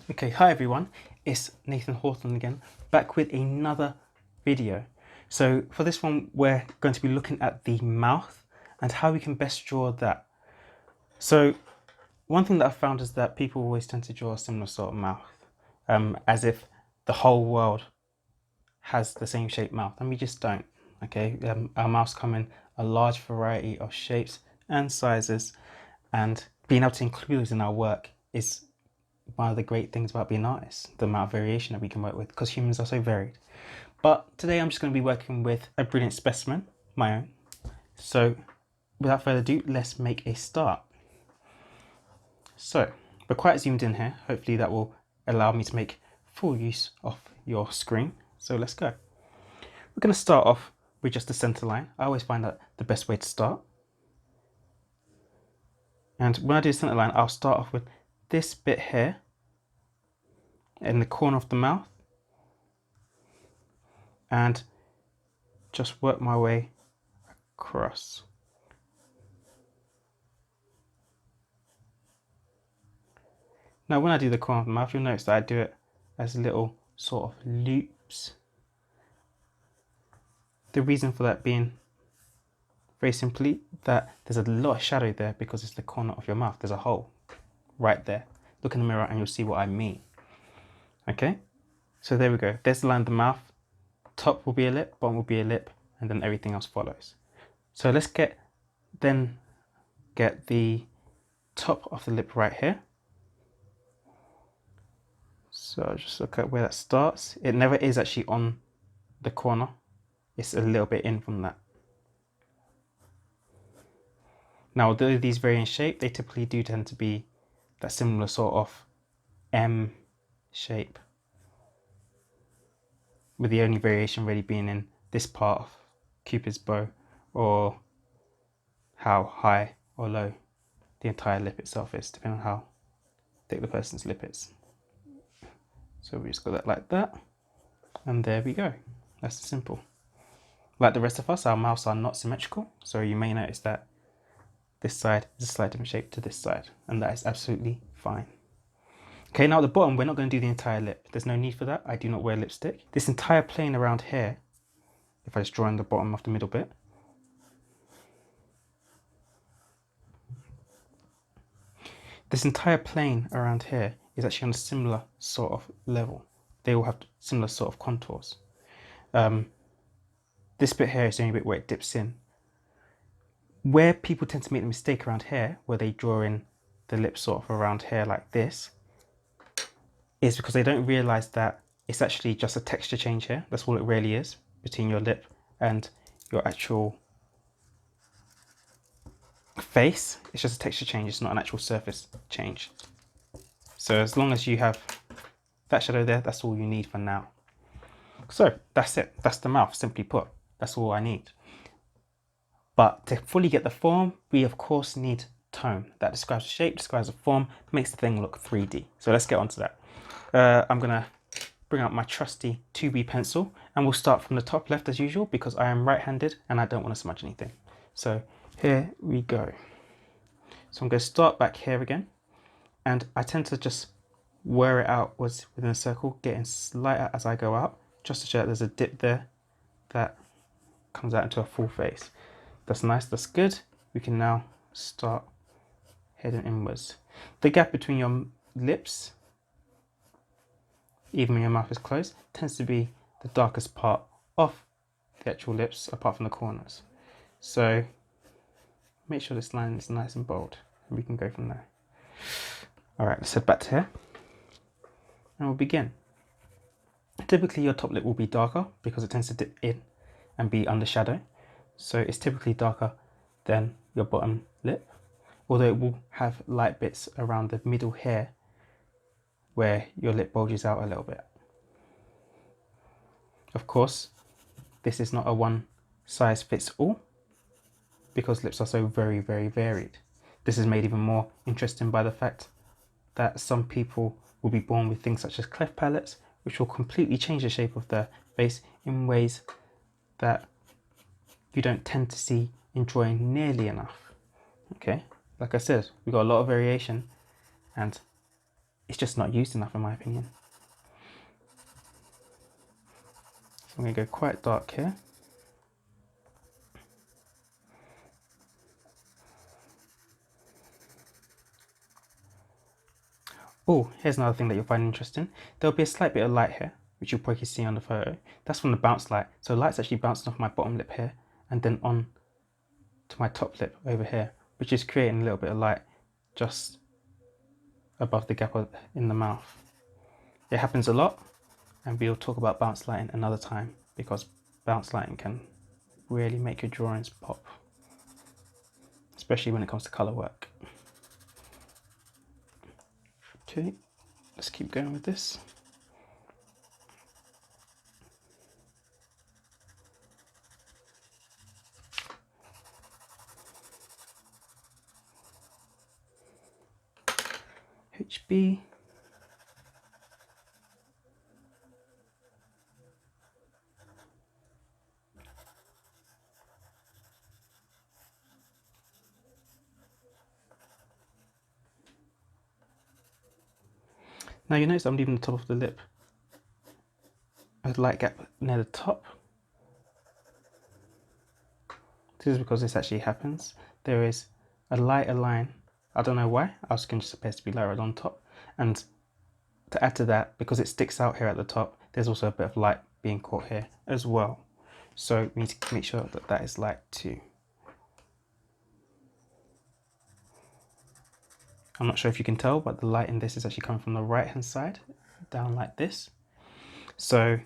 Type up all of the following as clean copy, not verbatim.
Okay, hi everyone, it's Nathan Hawthorne again, back with another video. So for this one, we're going to be looking at the mouth and how we can best draw that. So one thing that I've found is that people always tend to draw a similar sort of mouth, as if the whole world has the same shaped mouth, and we just don't. Okay, our mouths come in a large variety of shapes and sizes, and being able to include those in our work is one of the great things about being artists, the amount of variation that we can work with, because humans are so varied. But today I'm just going to be working with a brilliant specimen, my own. So without further ado, let's make a start. So we're quite zoomed in here. Hopefully that will allow me to make full use of your screen. So let's go. We're going to start off with just the center line. I always find that the best way to start. And when I do the center line, I'll start off with this bit here in the corner of the mouth and just work my way across. Now when I do the corner of the mouth, you'll notice that I do it as little sort of loops. The reason for that being very simply that there's a lot of shadow there because it's the corner of your mouth. There's a hole right there. Look in the mirror and you'll see what I mean. Okay, so there we go. There's the line of the mouth. Top will be a lip, bottom will be a lip, and then everything else follows. So let's get the top of the lip right here. So just look at where that starts. It never is actually on the corner. It's a little bit in from that. Now, although these vary in shape, they typically do tend to be that similar sort of M shape, with the only variation really being in this part of Cupid's bow, or how high or low the entire lip itself is, depending on how thick the person's lip is. So we just got that like that, and there we go. That's simple. Like the rest of us, our mouths are not symmetrical, so you may notice that this side is a slightly different shape to this side, and that is absolutely fine. Okay, now at the bottom, we're not going to do the entire lip. There's no need for that. I do not wear lipstick. This entire plane around here, if I just draw in the bottom of the middle bit, this entire plane around here is actually on a similar sort of level. They all have similar sort of contours. This bit here is the only bit where it dips in. Where people tend to make the mistake around here, where they draw in the lip sort of around here like this, is because they don't realize that it's actually just a texture change here. That's all it really is between your lip and your actual face. It's just a texture change. It's not an actual surface change. So as long as you have that shadow there, that's all you need for now. So that's it. That's the mouth, simply put. That's all I need. But to fully get the form, we of course need tone. That describes the shape, describes the form, makes the thing look 3D. So let's get on to that. I'm gonna bring out my trusty 2B pencil, and we'll start from the top left as usual because I am right-handed and I don't want to smudge anything. So here we go. So I'm going to start back here again, and I tend to just wear it outwards within a circle, getting slighter as I go out, just to show that there's a dip there that comes out into a full face. That's nice, that's good. We can now start heading inwards. The gap between your lips, even when your mouth is closed, tends to be the darkest part of the actual lips, apart from the corners. So make sure this line is nice and bold, and we can go from there. All right, let's head back to here, and we'll begin. Typically your top lip will be darker because it tends to dip in and be under shadow. So it's typically darker than your bottom lip, although it will have light bits around the middle here where your lip bulges out a little bit. Of course, this is not a one size fits all because lips are so very, very varied. This is made even more interesting by the fact that some people will be born with things such as cleft palates, which will completely change the shape of their face in ways that you don't tend to see in drawing nearly enough. Okay, like I said, we've got a lot of variation, and it's just not used enough in my opinion. So I'm going to go quite dark here. Oh, here's another thing that you'll find interesting. There'll be a slight bit of light here, which you'll probably see on the photo. That's from the bounce light. So light's actually bouncing off my bottom lip here and then on to my top lip over here, which is creating a little bit of light just above the gap in the mouth. It happens a lot, and we'll talk about bounce lighting another time, because bounce lighting can really make your drawings pop, especially when it comes to colour work. Okay, let's keep going with this. HB. Now you notice I'm leaving the top of the lip a light gap near the top. This is because this actually happens. There is a lighter line. I don't know why. Our skin just appears to be lighter on top. And to add to that, because it sticks out here at the top, there's also a bit of light being caught here as well. So we need to make sure that that is light too. I'm not sure if you can tell, but the light in this is actually coming from the right hand side, down like this. So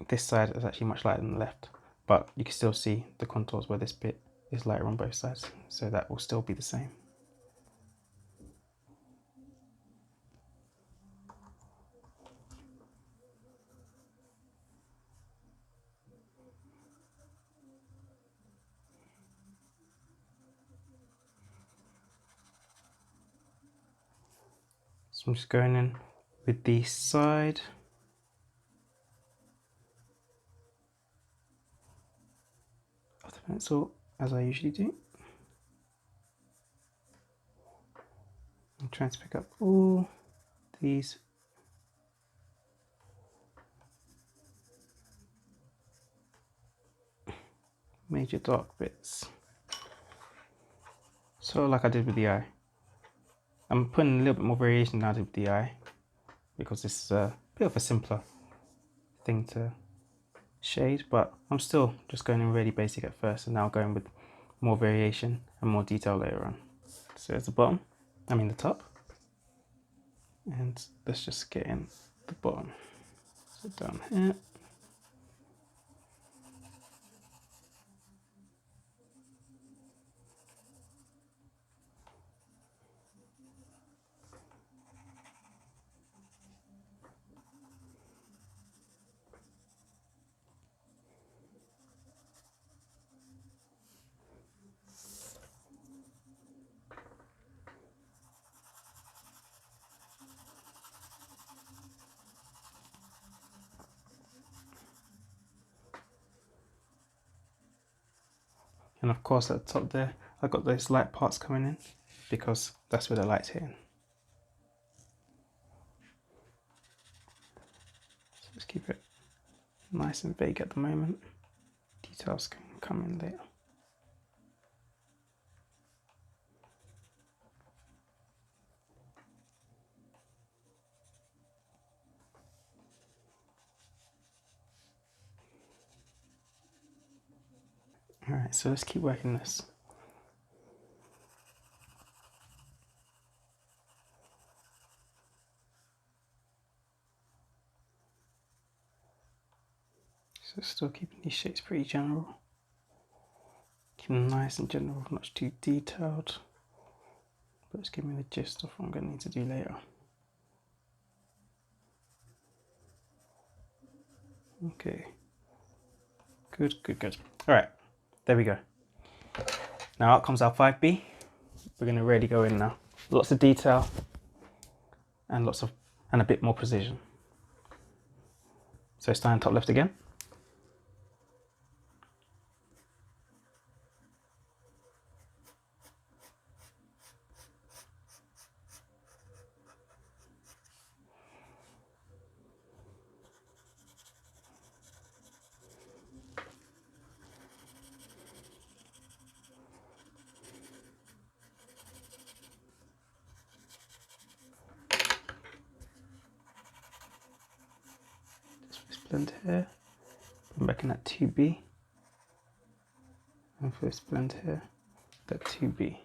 this side is actually much lighter than the left, but you can still see the contours where this bit is lighter on both sides. So that will still be the same. So I'm just going in with the side. Of the pencil, as I usually do. I'm trying to pick up all these major dark bits. So like I did with the eye. I'm putting a little bit more variation than I did with the eye, because this is a bit of a simpler thing to shade, but I'm still just going in really basic at first and now going with more variation and more detail later on. So there's the bottom, I mean the top, and let's just get in the bottom. So down here. And of course at the top there, I've got those light parts coming in because that's where the light's hitting. So let's keep it nice and vague at the moment. Details can come in later. Alright, so let's keep working this. So still keeping these shapes pretty general. Keeping them nice and general, not too detailed. But it's giving me the gist of what I'm going to need to do later. Okay. Good, good, good. Alright, there we go. Now out comes our 5B. We're going to really go in now. Lots of detail and a bit more precision. So starting top left again. blend here, I'm back in that 2B, and first blend here, that 2B.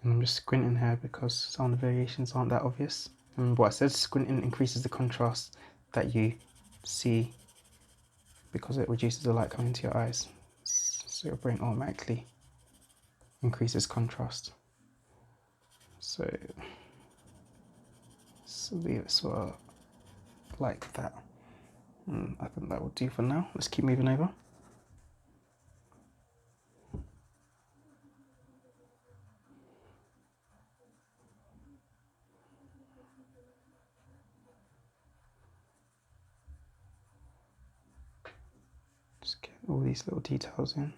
And I'm just squinting here because some of the variations aren't that obvious. And what I said, squinting increases the contrast that you see because it reduces the light coming into your eyes. So your brain automatically increases contrast. So leave it sort of like that. And I think that will do for now. Let's keep moving over. Just get all these little details in.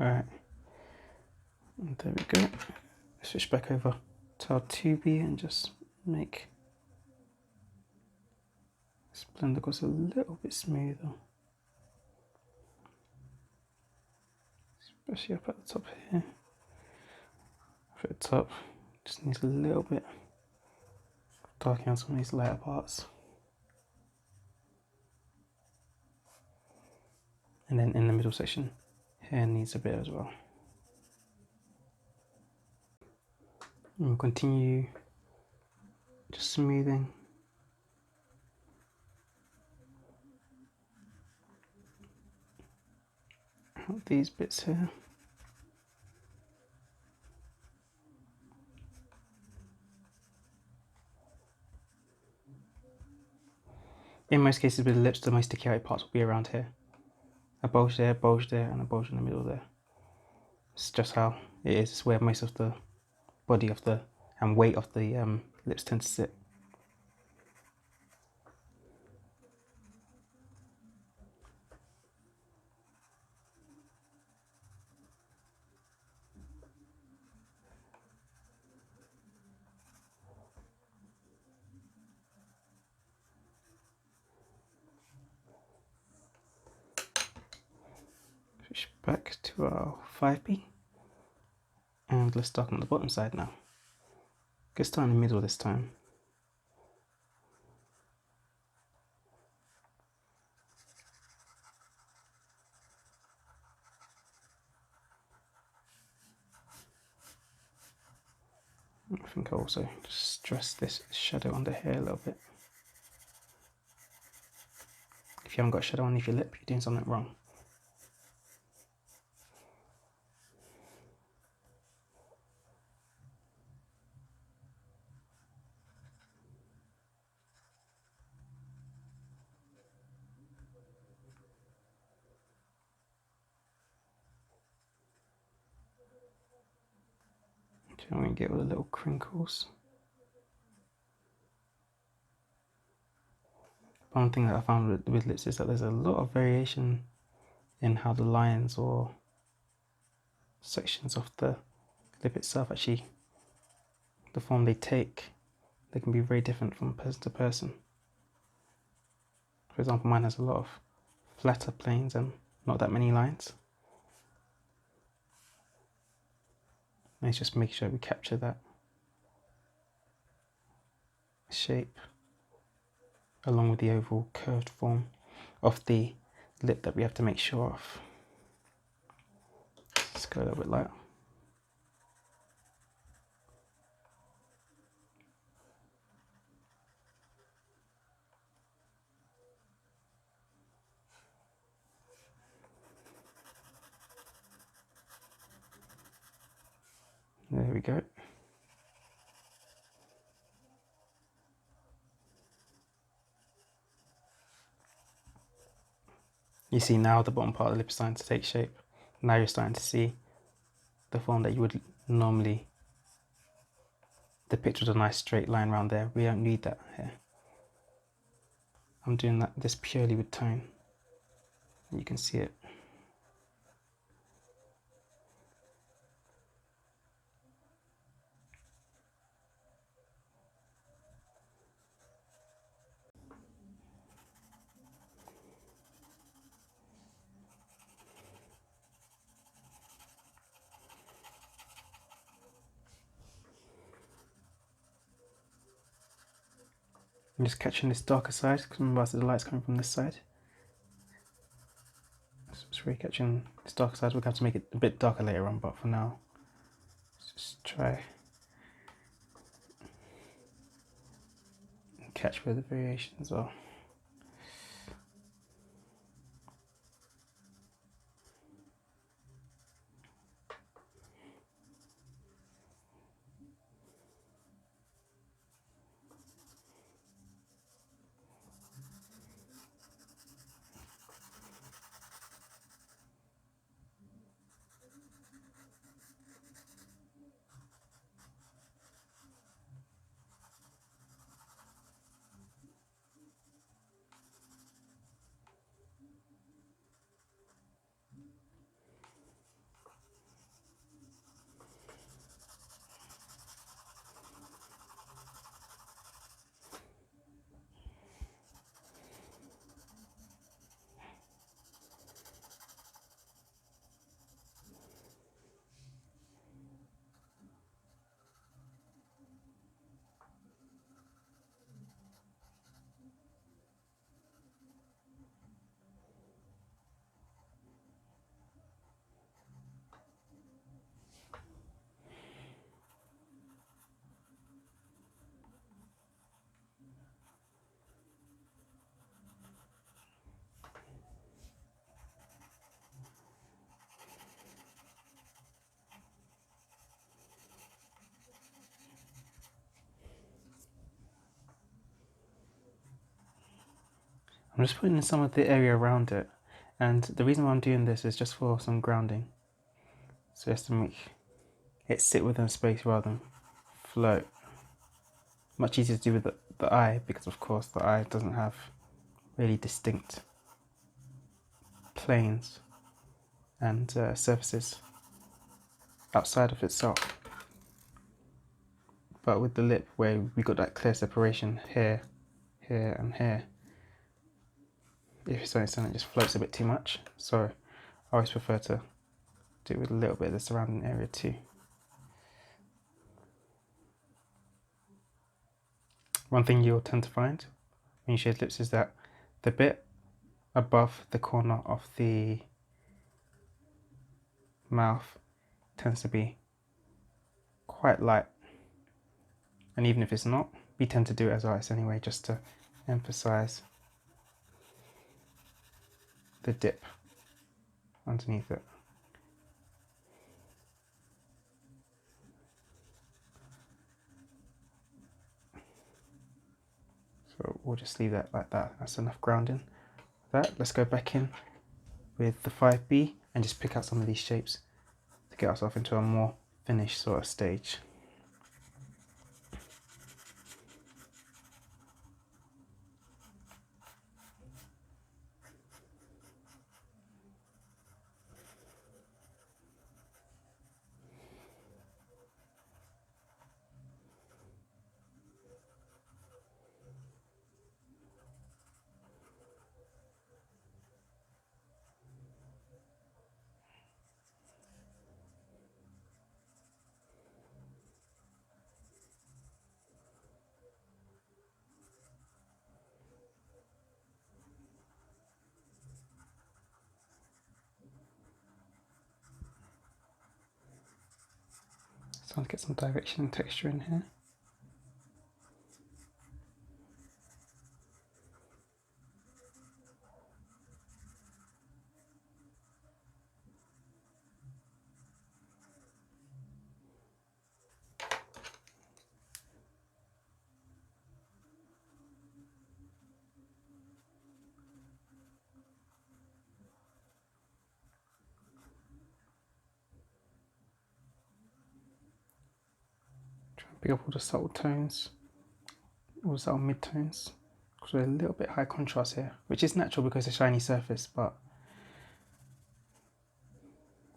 Alright, and there we go. Switch back over to our 2B and just make this blend across a little bit smoother. Especially up at the top here. Up at the top, just needs a little bit of darkening on some of these lighter parts. And then in the middle section, here needs a bit as well. And we'll continue just smoothing out these bits here. In most cases with the lips, the most sticky out parts will be around here. A bulge there, and a bulge in the middle there. It's just how it is. It's where most of the body of the and weight of the lips tend to sit. Switch back to our 5B, and let's start on the bottom side now. Let's start in the middle this time. I think I'll also just stress this shadow under here a little bit. If you haven't got shadow underneath your lip, you're doing something wrong. Try and get all the little crinkles. One thing that I found with lips is that there's a lot of variation in how the lines or sections of the lip itself actually, the form they take, they can be very different from person to person. For example, mine has a lot of flatter planes and not that many lines. Let's just make sure we capture that shape along with the overall curved form of the lip that we have to make sure of. Let's go a little bit lighter. we go. You see now the bottom part of the lip is starting to take shape. Now you're starting to see the form that you would normally depict with a nice straight line around there. We don't need that here. I'm doing this purely with tone. You can see it. I'm just catching this darker side because remember I said the light's coming from this side. So it's really catching this darker side. We'll have to make it a bit darker later on, but for now, let's just try and catch where the variations are. I'm just putting in some of the area around it, and the reason why I'm doing this is just for some grounding. So just to make it sit within space rather than float. Much easier to do with the eye because of course the eye doesn't have really distinct planes and surfaces outside of itself. But with the lip, where we got that clear separation here, here and here, if something just floats a bit too much, so I always prefer to do it with a little bit of the surrounding area too. One thing you'll tend to find when you shade lips is that the bit above the corner of the mouth tends to be quite light, and even if it's not, we tend to do it as artists anyway, just to emphasize the dip underneath it. So we'll just leave that like that. That's enough grounding. That, let's go back in with the 5B and just pick out some of these shapes to get ourselves into a more finished sort of stage. So let's get some direction and texture in here. Pick up all the subtle tones, all the subtle mid-tones, because we're a little bit high contrast here, which is natural because it's a shiny surface, but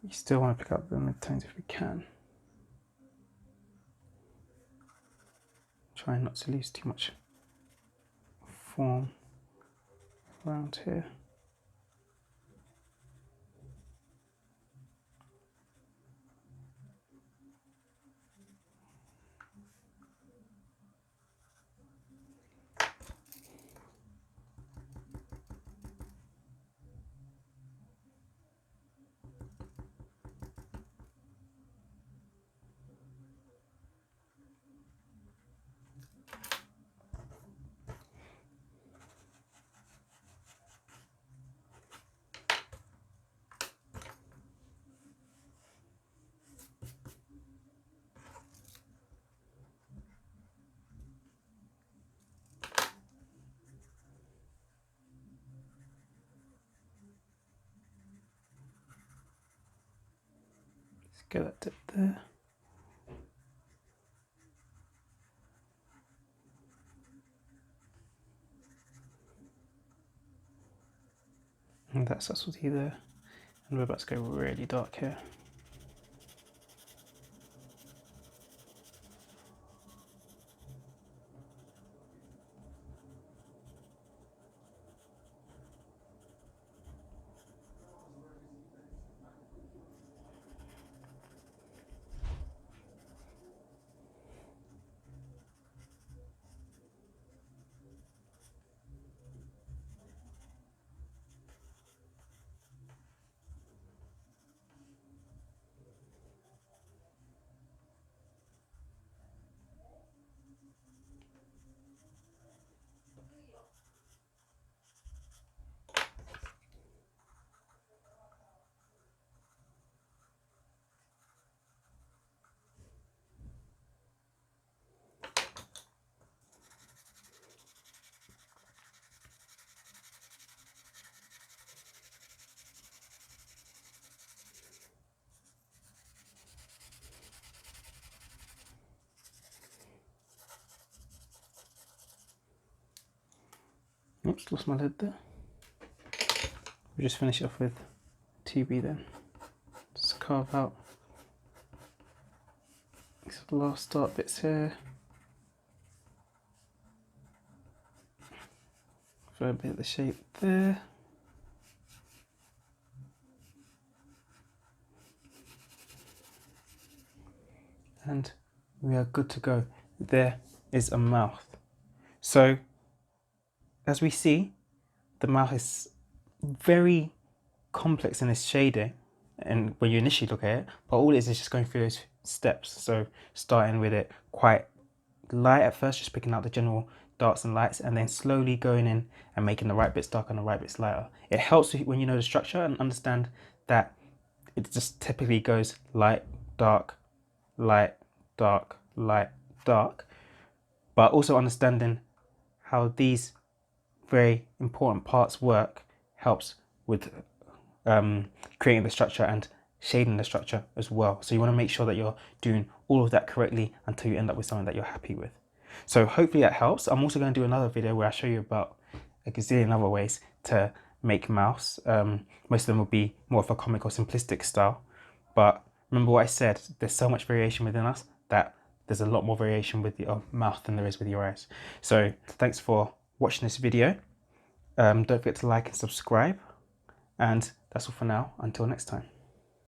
you still want to pick up the mid-tones if we can. Try not to lose too much form around here. Let's get that tip there. And that subtlety there. And we're about to go really dark here. Oops, lost my lid there. We'll just finish off with TB then. Just carve out these last dark bits here. Throw a bit of the shape there. And we are good to go. There is a mouth. So as we see, the mouth is very complex in its shading, and when you initially look at it, but all it is just going through those steps. So starting with it quite light at first, just picking out the general darks and lights, and then slowly going in and making the right bits darker and the right bits lighter. It helps when you know the structure and understand that it just typically goes light, dark, light, dark, light, dark, but also understanding how these very important parts work helps with creating the structure and shading the structure as well. So you want to make sure that you're doing all of that correctly until you end up with something that you're happy with. So hopefully that helps. I'm also going to do another video where I show you about a gazillion other ways to make mouths. Most of them will be more of a comic or simplistic style, but remember what I said, there's so much variation within us that there's a lot more variation with your mouth than there is with your eyes. So thanks for watching this video. Don't forget to like and subscribe, and that's all for now. Until next time.